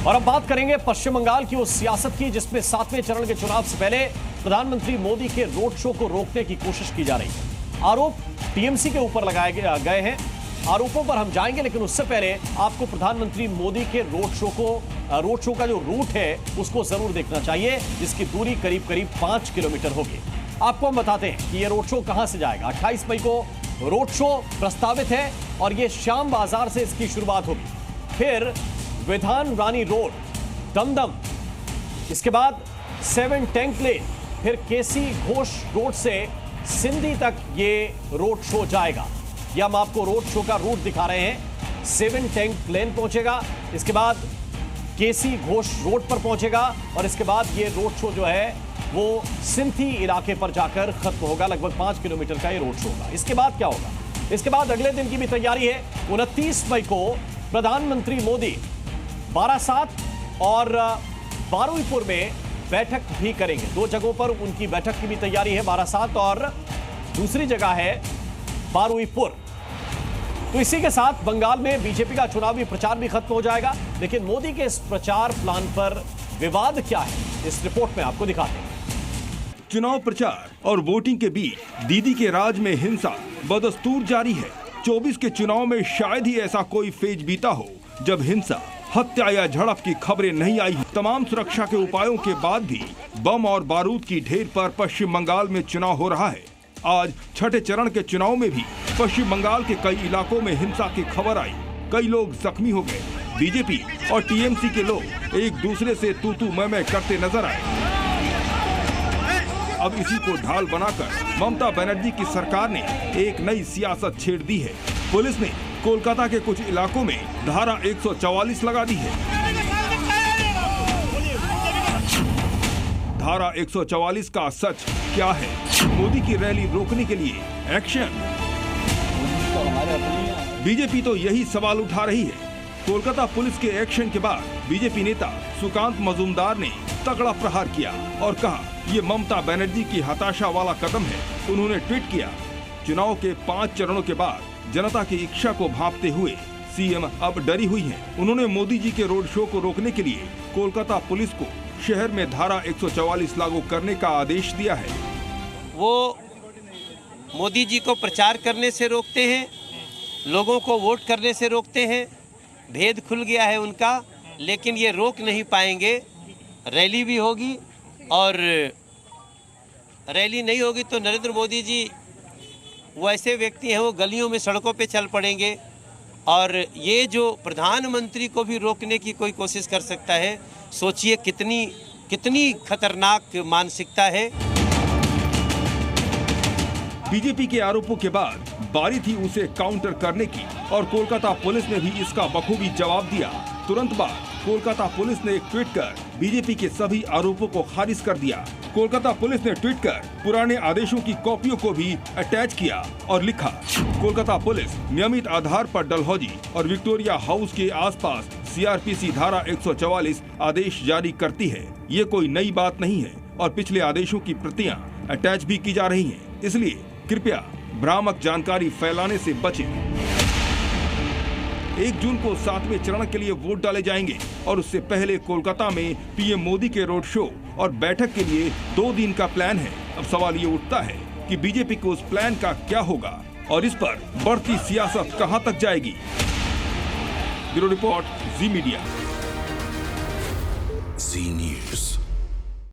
और अब बात करेंगे पश्चिम बंगाल की उस सियासत की जिसमें 7वें चरण के चुनाव से पहले प्रधानमंत्री मोदी के रोड शो को रोकने की कोशिश की जा रही है। आरोप टीएमसी के ऊपर लगाए गए हैं। आरोपों पर हम जाएंगे, लेकिन उससे पहले आपको प्रधानमंत्री मोदी के रोड शो का जो रूट है उसको जरूर देखना चाहिए, जिसकी दूरी करीब करीब 5 किलोमीटर होगी। आपको हम बताते हैं कि ये रोड शो कहां से जाएगा। 28 मई को रोड शो प्रस्तावित है और ये श्याम बाजार से इसकी शुरुआत होगी, फिर विधान रानी रोड, दमदम, इसके बाद 7 टैंक लेन, फिर केसी घोष रोड से सिंधी तक ये रोड शो जाएगा। ये हम आपको रोड शो का रूट दिखा रहे हैं। 7 टैंक लेन पहुंचेगा, इसके बाद केसी घोष रोड पर पहुंचेगा और इसके बाद ये रोड शो जो है वो सिंधी इलाके पर जाकर खत्म होगा। लगभग 5 किलोमीटर का ये रोड शो होगा। इसके बाद क्या होगा? इसके बाद अगले दिन की भी तैयारी है। 29 मई को प्रधानमंत्री मोदी बारासात और बारुईपुर में बैठक भी करेंगे। 2 जगहों पर उनकी बैठक की भी तैयारी है, बारासात और दूसरी जगह है बारुईपुर। तो इसी के साथ बंगाल में बीजेपी का चुनावी प्रचार भी खत्म हो जाएगा। लेकिन मोदी के इस प्रचार प्लान पर विवाद क्या है, इस रिपोर्ट में आपको दिखाते हैं। चुनाव प्रचार और वोटिंग के बीच दीदी के राज में हिंसा बदस्तूर जारी है। 24 के चुनाव में शायद ही ऐसा कोई फेज बीता हो जब हिंसा, हत्या या झड़प की खबरें नहीं आई। तमाम सुरक्षा के उपायों के बाद भी बम और बारूद की ढेर पर पश्चिम बंगाल में चुनाव हो रहा है। आज छठे चरण के चुनाव में भी पश्चिम बंगाल के कई इलाकों में हिंसा की खबर आई। कई लोग जख्मी हो गए। बीजेपी और टीएमसी के लोग एक दूसरे से तू मैं करते नजर आए। अब इसी को ढाल बनाकर ममता बनर्जी की सरकार ने एक नई सियासत छेड़ दी है। पुलिस ने कोलकाता के कुछ इलाकों में धारा 144 लगा दी है। धारा 144 का सच क्या है? मोदी की रैली रोकने के लिए एक्शन। बीजेपी तो यही सवाल उठा रही है। कोलकाता पुलिस के एक्शन के बाद बीजेपी नेता सुकांत मजूमदार ने तगड़ा प्रहार किया और कहा ये ममता बनर्जी की हताशा वाला कदम है। उन्होंने ट्वीट किया, चुनाव के 5 चरणों के बाद जनता की इच्छा को भांपते हुए सीएम अब डरी हुई हैं। उन्होंने मोदी जी के रोड शो को रोकने के लिए कोलकाता पुलिस को शहर में धारा 144 लागू करने का आदेश दिया है। वो मोदी जी को प्रचार करने से रोकते हैं, लोगों को वोट करने से रोकते हैं। भेद खुल गया है उनका, लेकिन ये रोक नहीं पाएंगे। रैली भी होगी और रैली नहीं होगी तो नरेंद्र मोदी जी वो ऐसे व्यक्ति हैं, वो गलियों में सड़कों पे चल पड़ेंगे। और ये जो प्रधानमंत्री को भी रोकने की कोई कोशिश कर सकता है, सोचिए कितनी खतरनाक मानसिकता है। बीजेपी के आरोपों के बाद बारी थी उसे काउंटर करने की और कोलकाता पुलिस ने भी इसका बखूबी जवाब दिया। तुरंत बाद कोलकाता पुलिस ने एक ट्वीट कर बीजेपी के सभी आरोपों को खारिज कर दिया। कोलकाता पुलिस ने ट्वीट कर पुराने आदेशों की कॉपियों को भी अटैच किया और लिखा, कोलकाता पुलिस नियमित आधार पर डलहौजी और विक्टोरिया हाउस के आसपास सीआरपीसी धारा 144 आदेश जारी करती है। ये कोई नई बात नहीं है और पिछले आदेशों की प्रतियां अटैच भी की जा रही हैं। इसलिए कृपया भ्रामक जानकारी फैलाने से बचें। 1 जून को 7वें चरण के लिए वोट डाले जाएंगे और उससे पहले कोलकाता में पीएम मोदी के रोड शो और बैठक के लिए 2 दिन का प्लान है। अब सवाल ये उठता है कि बीजेपी को उस प्लान का क्या होगा और इस पर बढ़ती सियासत कहां तक जाएगी। ब्यूरो रिपोर्ट, जी मीडिया। जी न्यूज़।